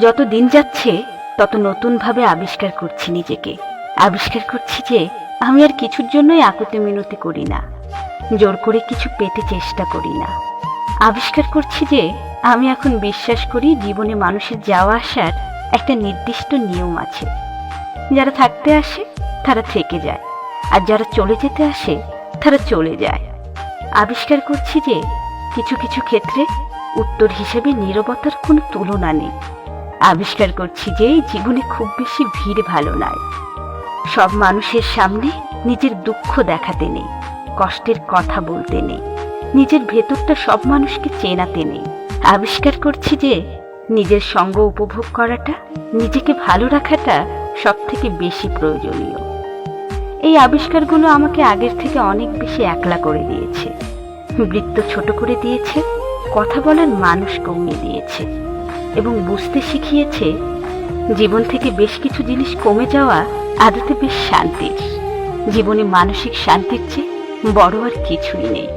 যত দিন যাচ্ছে তত নতুনভাবে আবিষ্কার করছি নিজেকে। আবিষ্কার করছি যে আমি আর কিছুর জন্যই আকুতি মিনতি করি না, জোর করে কিছু পেতে চেষ্টা করি না। আবিষ্কার করছি যে আমি এখন বিশ্বাস করি জীবনে মানুষের যাওয়া আসার একটা নির্দিষ্ট নিয়ম আছে। যারা থাকতে আসে তারা থেকে যায়, আর যারা চলে যেতে আসে তারা চলে যায়। আবিষ্কার করছি যে কিছু কিছু ক্ষেত্রে উত্তর হিসেবে নীরবতার কোনো তুলনা নেই। আবিষ্কার করছি যে জীবনে খুব বেশি ভিড় ভালো নয়। সব মানুষের সামনে নিজের দুঃখ দেখাতে নেই, কষ্টের কথা বলতে নেই, নিজের ভেতরটা সব মানুষকে চেনাতে নেই। আবিষ্কার করছি যে নিজের সঙ্গ উপভোগ করাটা, নিজেকে ভালো রাখাটা সব থেকে বেশি প্রয়োজনীয়। এই আবিষ্কারগুলো আমাকে আগের থেকে অনেক বেশি একলা করে দিয়েছে, বৃত্ত ছোট করে দিয়েছে, কথা বলার মানুষ কমিয়ে দিয়েছে এবং বুঝতে শিখিয়েছে জীবন থেকে বেশ কিছু জিনিস কমে যাওয়া আদতে বেশ শান্তির। জীবনে মানসিক শান্তির চেয়ে বড় আর কিছুই নেই।